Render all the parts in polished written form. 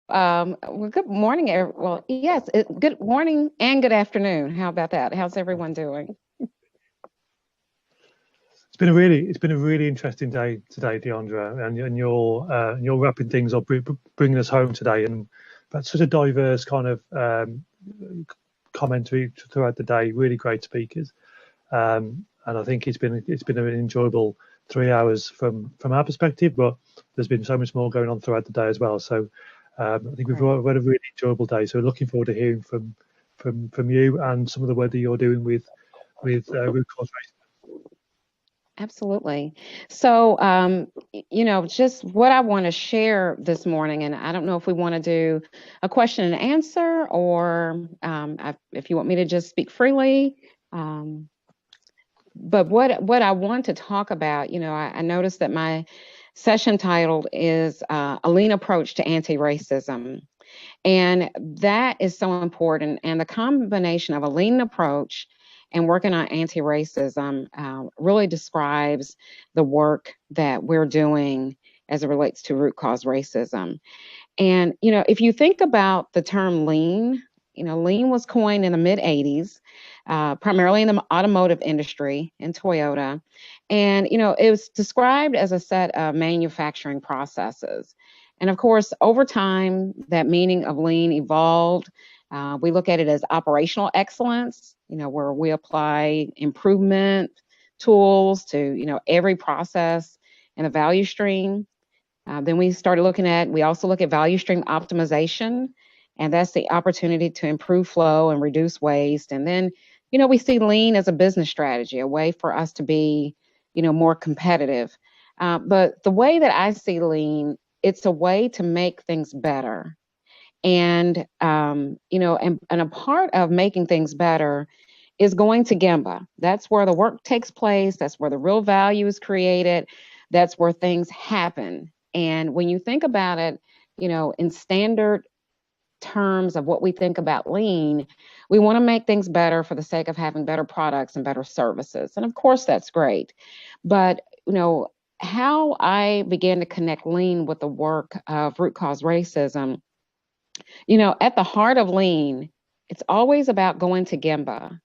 Well, good morning. Well, yes, good morning and good afternoon. How about that? How's everyone doing? It's been a really interesting day today, Deandra, and you're wrapping things up, bringing us home today, and that's such a diverse kind of commentary throughout the day. Really great speakers, and I think it's been an enjoyable 3 hours from our perspective, but there's been so much more going on throughout the day as well. So I think we've Right. had a really enjoyable day. So looking forward to hearing from you and some of the work that you're doing with root cause. Absolutely. So, just what I want to share this morning, and I don't know if we want to do a question and answer or if you want me to just speak freely. Um, but what I want to talk about, I noticed that my session titled is A Lean Approach to Anti-Racism. And that is so important. And the combination of a lean approach and working on anti racism really describes the work that we're doing as it relates to root cause racism. And, if you think about the term lean, lean was coined in the mid 80s, primarily in the automotive industry in Toyota. And, it was described as a set of manufacturing processes. And of course, over time, that meaning of lean evolved. We look at it as operational excellence, where we apply improvement tools to, every process in a value stream. Then we also look at value stream optimization, and that's the opportunity to improve flow and reduce waste. And then, we see lean as a business strategy, a way for us to be, more competitive. But the way that I see lean, it's a way to make things better. And a part of making things better is going to Gemba. That's where the work takes place. That's where the real value is created. That's where things happen. And when you think about it, in standard terms of what we think about lean, we want to make things better for the sake of having better products and better services. And of course, that's great. But, how I began to connect lean with the work of root cause racism, at the heart of lean, it's always about going to Gemba.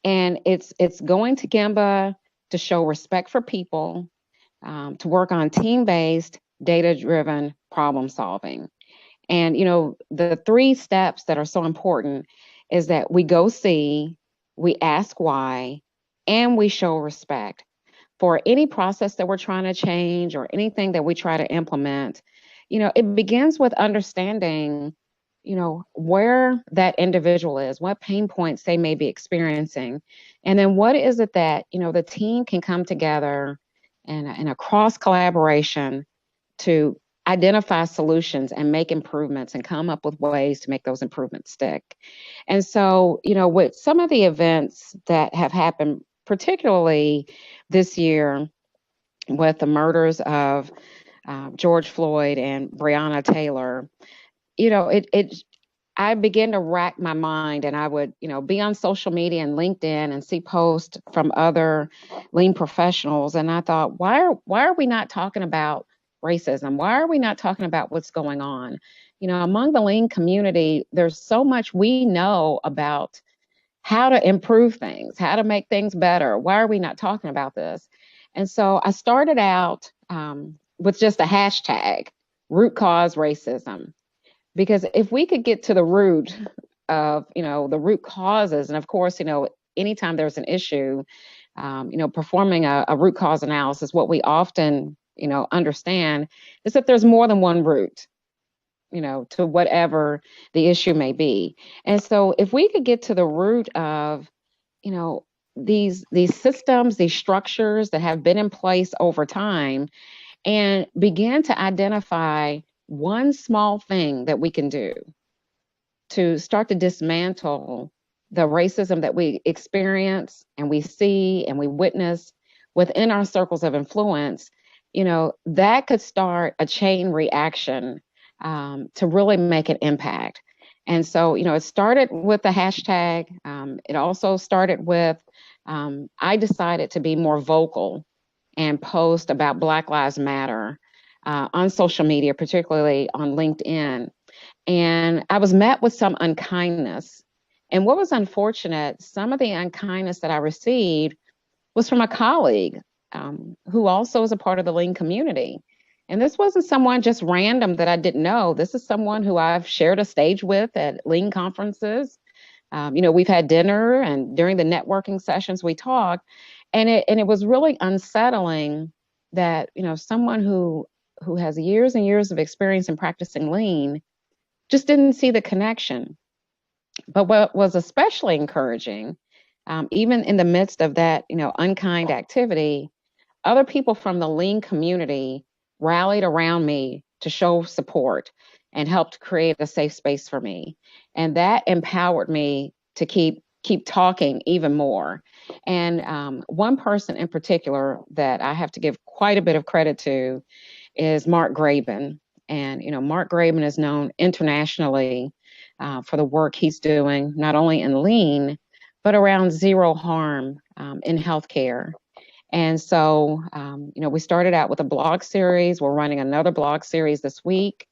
And it's going to Gemba to show respect for people, to work on team-based, data-driven problem solving. And the three steps that are so important is that we go see, we ask why, and we show respect for any process that we're trying to change or anything that we try to implement. It begins with understanding, where that individual is, what pain points they may be experiencing, and then what is it that, the team can come together and a cross collaboration to identify solutions and make improvements and come up with ways to make those improvements stick. And so, with some of the events that have happened, particularly this year with the murders of George Floyd and Breonna Taylor, it I began to rack my mind, and I would, be on social media and LinkedIn and see posts from other lean professionals. And I thought, why are we not talking about racism? Why are we not talking about what's going on? Among the lean community, there's so much we know about how to improve things, how to make things better. Why are we not talking about this? And so I started out with just a hashtag, root cause racism, because if we could get to the root of, the root causes, and of course, anytime there's an issue, performing a root cause analysis, what we often, understand is that there's more than one root, to whatever the issue may be. And so if we could get to the root of, you know, these systems, these structures that have been in place over time, and begin to identify one small thing that we can do to start to dismantle the racism that we experience and we see and we witness within our circles of influence, that could start a chain reaction to really make an impact. And so, it started with the hashtag. It also started with, I decided to be more vocal and post about Black Lives Matter on social media, particularly on LinkedIn. And I was met with some unkindness. And what was unfortunate, some of the unkindness that I received was from a colleague who also is a part of the Lean community. And this wasn't someone just random that I didn't know. This is someone who I've shared a stage with at Lean conferences. We've had dinner, and during the networking sessions we talked, and it was really unsettling that someone who has years and years of experience in practicing Lean just didn't see the connection. But what was especially encouraging, even in the midst of that, unkind activity, other people from the Lean community rallied around me to show support and helped create a safe space for me. And that empowered me to keep talking even more. And one person in particular that I have to give quite a bit of credit to is Mark Graban. And Mark Graban is known internationally for the work he's doing, not only in Lean, but around zero harm in healthcare. And so, we started out with a blog series. We're running another blog series this week.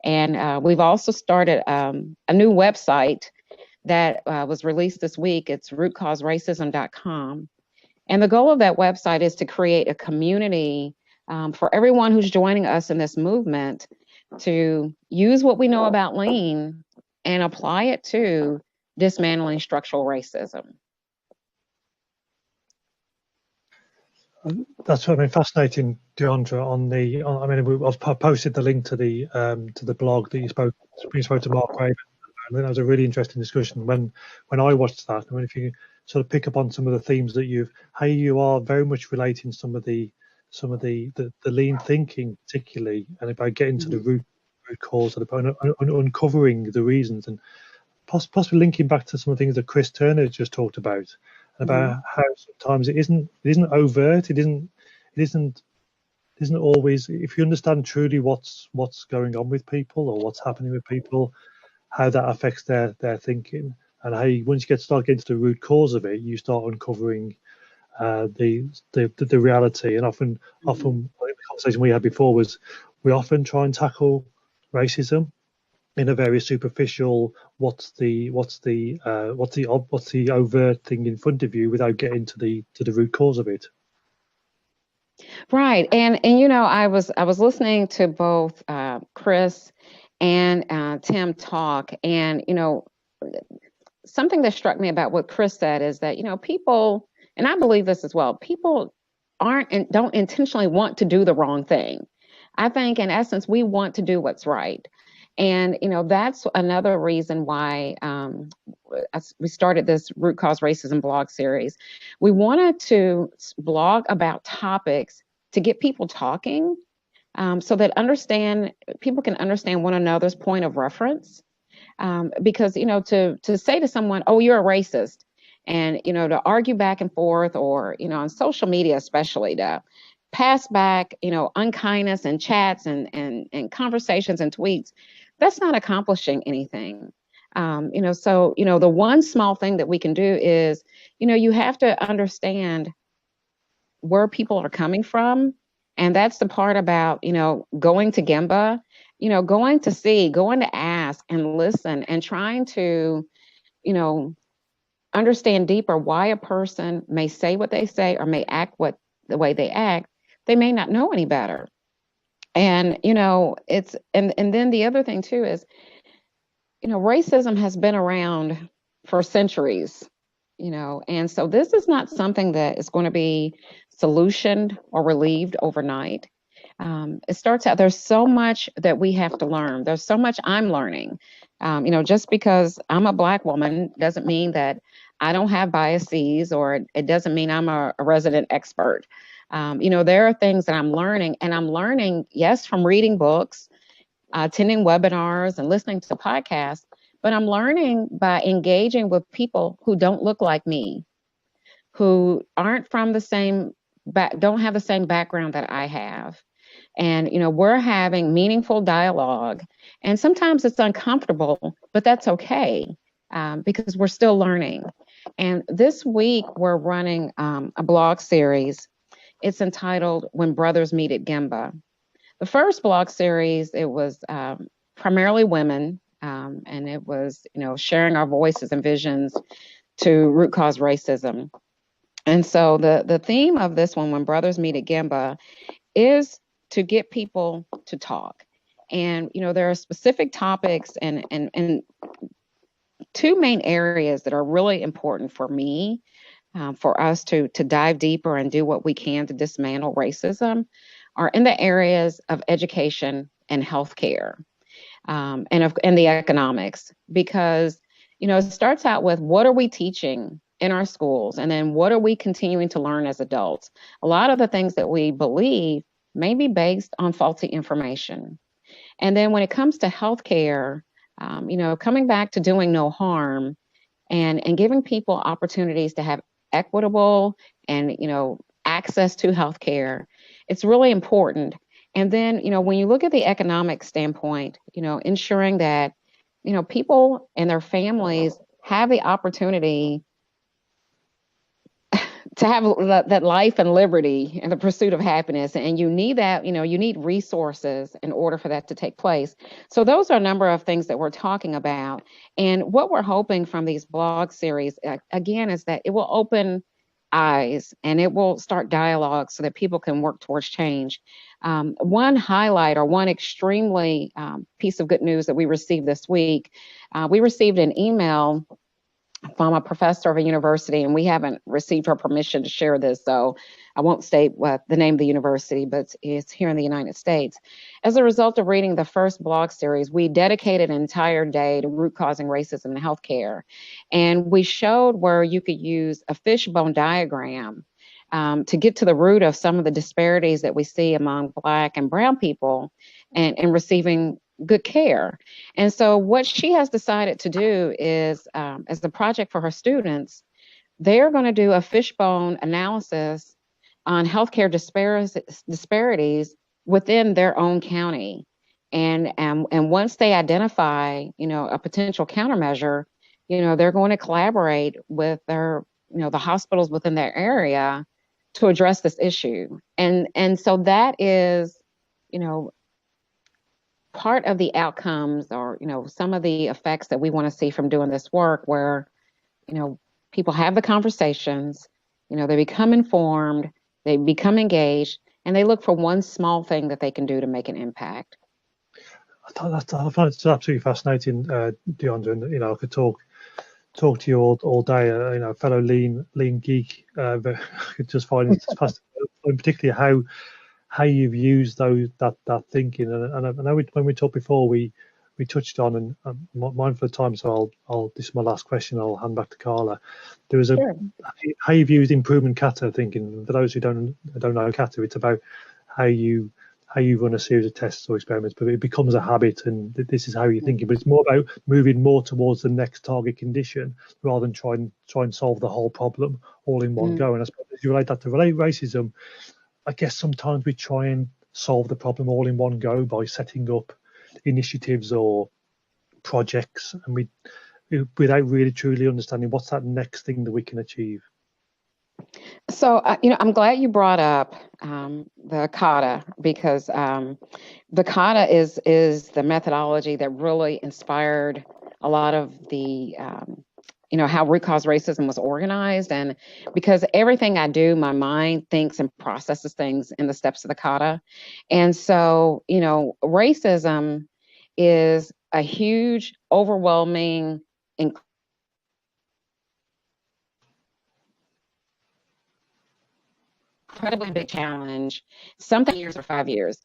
And we've also started a new website that was released this week. It's rootcauseracism.com. And the goal of that website is to create a community for everyone who's joining us in this movement to use what we know about Lean and apply it to dismantling structural racism. That's fascinating, Deandra. I've posted the link to the blog that you spoke to Mark Graban. I think that was a really interesting discussion. When I watched that, if you sort of pick up on some of the themes that you are very much relating some of the Lean thinking, particularly, and about getting to the root cause of uncovering the reasons, and possibly linking back to some of the things that Chris Turner just talked about, about how sometimes it isn't overt, it isn't always, if you understand truly what's going on with people or what's happening with people, how that affects their thinking, and how once you start getting to the root cause of it, you start uncovering the reality. And often I think the conversation we had before was, we often try and tackle racism in a very superficial, what's the overt thing in front of you, without getting to the root cause of it. Right. And I was listening to both Chris and Tim talk, and something that struck me about what Chris said is that people, and I believe this as well, people don't intentionally want to do the wrong thing. I think in essence we want to do what's right. And that's another reason why we started this Root Cause Racism blog series. We wanted to blog about topics to get people talking, so that people can understand one another's point of reference. Because to say to someone, "Oh, you're a racist," and to argue back and forth, or on social media especially, to pass back unkindness and chats and conversations and tweets, that's not accomplishing anything. So the one small thing that we can do is you have to understand where people are coming from. And that's the part about going to Gemba, going to see, going to ask and listen, and trying to understand deeper why a person may say what they say or may act the way they act. They may not know any better. And it's and then the other thing too is racism has been around for centuries, and so this is not something that is going to be solutioned or relieved overnight. It starts out, there's so much that we have to learn. There's so much I'm learning. Just because I'm a Black woman doesn't mean that I don't have biases, or it doesn't mean I'm a resident expert. There are things that I'm learning, and I'm learning, yes, from reading books, attending webinars, and listening to podcasts, but I'm learning by engaging with people who don't look like me, who aren't from the same, don't have the same background that I have. And, we're having meaningful dialogue, and sometimes it's uncomfortable, but that's okay, because we're still learning. And this week we're running a blog series. It's entitled When Brothers Meet at Gemba. The first blog series, it was primarily women, and it was, sharing our voices and visions to root cause racism. And so the theme of this one, When Brothers Meet at Gemba, is to get people to talk. And there are specific topics and two main areas that are really important for me, for us to dive deeper and do what we can to dismantle racism, are in the areas of education and healthcare, and the economics. Because it starts out with, what are we teaching in our schools, and then what are we continuing to learn as adults? A lot of the things that we believe may be based on faulty information. And then when it comes to healthcare, coming back to doing no harm, and giving people opportunities to have equitable and access to healthcare, it's really important. And then when you look at the economic standpoint, ensuring that people and their families have the opportunity to have that life and liberty and the pursuit of happiness. And you need that, you need resources in order for that to take place. So those are a number of things that we're talking about. And what we're hoping from these blog series, again, is that it will open eyes and it will start dialogue so that people can work towards change. One highlight, or one extremely piece of good news that we received this week, we received an email from a professor of a university, and we haven't received her permission to share this, so I won't state what the name of the university, but it's here in the United States. As a result of reading the first blog series, we dedicated an entire day to root causing racism in healthcare. And we showed where you could use a fishbone diagram to get to the root of some of the disparities that we see among Black and Brown people and receiving good care. And so what she has decided to do is, as a project for her students, they're going to do a fishbone analysis on healthcare disparities within their own county. And once they identify, a potential countermeasure, they're going to collaborate with their, the hospitals within their area to address this issue. And so that is, part of the outcomes, or some of the effects that we want to see from doing this work, where people have the conversations, they become informed, they become engaged, and they look for one small thing that they can do to make an impact. I find it absolutely fascinating, Deandra, and I could talk to you all day. Fellow lean geek, but I could just find it fascinating, particularly how you've used that thinking. And I know when we talked before, we touched on, and I'm mindful of time, so this is my last question. I'll hand back to Carla. There was Sure. how you've used improvement kata thinking. For those who don't know kata, it's about how you run a series of tests or experiments, but it becomes a habit, and this is how you're thinking. But it's more about moving more towards the next target condition rather than try and solve the whole problem all in one go. And I suppose if you relate that to racism, I guess sometimes we try and solve the problem all in one go by setting up initiatives or projects, and without really truly understanding what's that next thing that we can achieve. So, I'm glad you brought up the kata, because the kata is the methodology that really inspired a lot of the how root cause racism was organized. And because everything I do, my mind thinks and processes things in the steps of the kata. And so, racism is a huge, overwhelming, incredibly big challenge, something years or 5 years.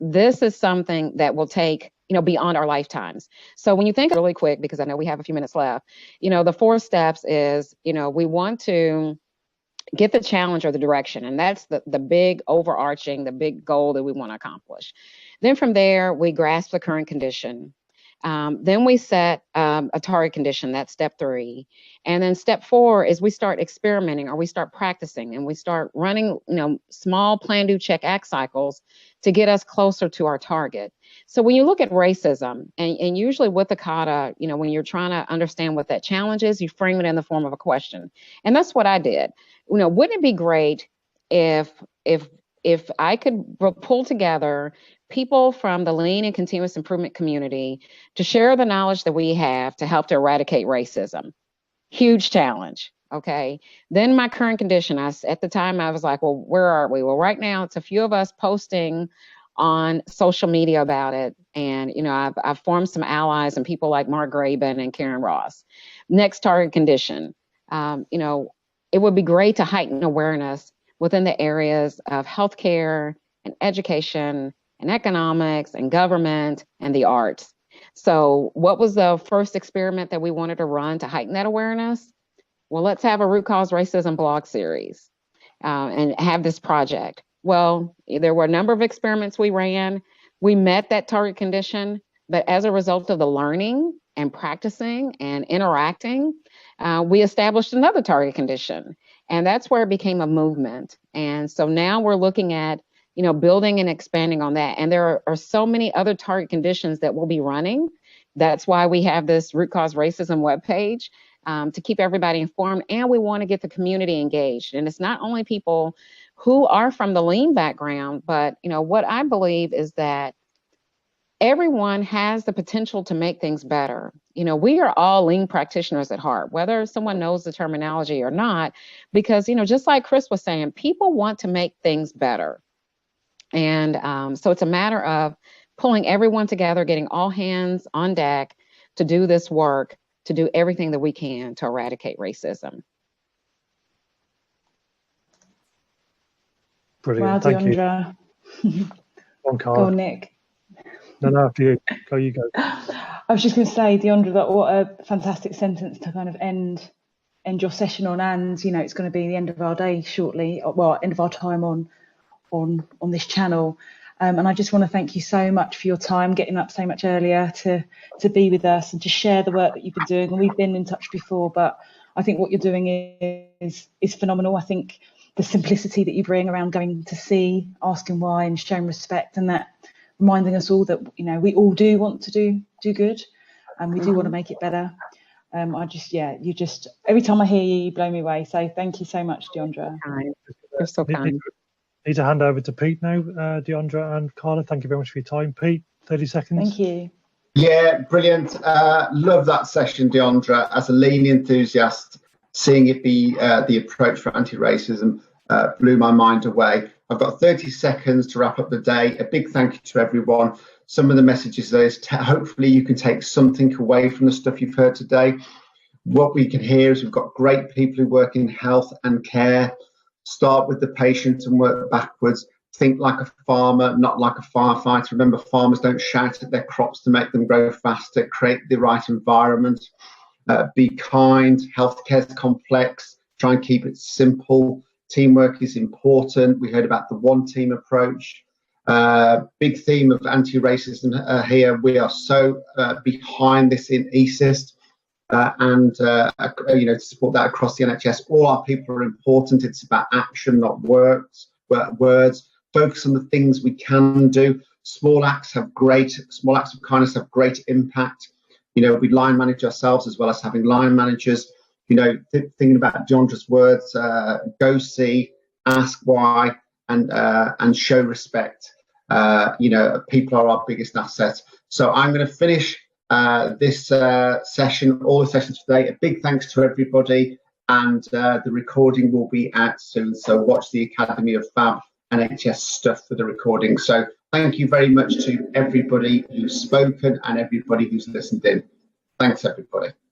This is something that will take, beyond our lifetimes. So when you think really quick, because I know we have a few minutes left, the 4 steps is, we want to get the challenge or the direction. And that's the big overarching, the big goal that we want to accomplish. Then from there, we grasp the current condition. Then we set a target condition, that's step 3. And then step 4 is we start experimenting, or we start practicing, and we start running, small plan, do, check, act cycles to get us closer to our target. So when you look at racism, and usually with the kata, when you're trying to understand what that challenge is, you frame it in the form of a question. And that's what I did. Wouldn't it be great if I could pull together people from the lean and continuous improvement community to share the knowledge that we have to help to eradicate racism. Huge challenge. Okay. Then my current condition, at the time I was like, well, where are we? Well, right now it's a few of us posting on social media about it. And, I've formed some allies and people like Mark Graben and Karen Ross. Next target condition, it would be great to heighten awareness within the areas of healthcare and education and economics and government and the arts. So what was the first experiment that we wanted to run to heighten that awareness? Well, let's have a root cause racism blog series and have this project. Well, there were a number of experiments we ran. We met that target condition, but as a result of the learning and practicing and interacting, we established another target condition. And that's where it became a movement. And so now we're looking at, building and expanding on that. And there are so many other target conditions that we'll be running. That's why we have this root cause racism webpage to keep everybody informed. And we want to get the community engaged. And it's not only people who are from the lean background, but what I believe is that everyone has the potential to make things better. We are all lean practitioners at heart, whether someone knows the terminology or not, because, just like Chris was saying, people want to make things better. And so it's a matter of pulling everyone together, getting all hands on deck to do this work, to do everything that we can to eradicate racism. Brilliant. Wow, Thank Deondra. you. One card. Go on, Nick. No, after you. You go. I was just going to say, Deondra, that what a fantastic sentence to kind of end your session on. And it's going to be the end of our day shortly. Well, end of our time on this channel. And I just want to thank you so much for your time, getting up so much earlier to be with us and to share the work that you've been doing. And we've been in touch before, but I think what you're doing is phenomenal. I think the simplicity that you bring around going to see, asking why, and showing respect, and that reminding us all that we all do want to do good, and we do want to make it better. You just every time I hear you, you blow me away. So thank you so much, Deondra. You're so kind. Need to hand over to Pete now, Deondra and Carla. Thank you very much for your time. Pete, 30 seconds. Thank you. Yeah, brilliant. Love that session, Deondra. As a lean enthusiast, seeing it be the approach for anti-racism blew my mind away. I've got 30 seconds to wrap up the day. A big thank you to everyone. Some of the messages there is hopefully you can take something away from the stuff you've heard today. What we can hear is we've got great people who work in health and care. Start with the patient and work backwards. Think like a farmer, not like a firefighter. Remember, farmers don't shout at their crops to make them grow faster. Create the right environment. Be kind. Healthcare is complex. Try and keep it simple. Teamwork is important. We heard about the one team approach. Big theme of anti-racism here. We are so behind this in ESIST. To support that across the NHS. All our people are important. It's about action, not words. Focus on the things we can do. Small acts of kindness have great impact. We line manage ourselves as well as having line managers. Thinking about Deondra's words, go see, ask why, and show respect. People are our biggest asset. So I'm going to finish this session, all the sessions today. A big thanks to everybody, and the recording will be out soon. So watch the Academy of Fab NHS stuff for the recording. So thank you very much to everybody who's spoken and everybody who's listened in. Thanks, everybody.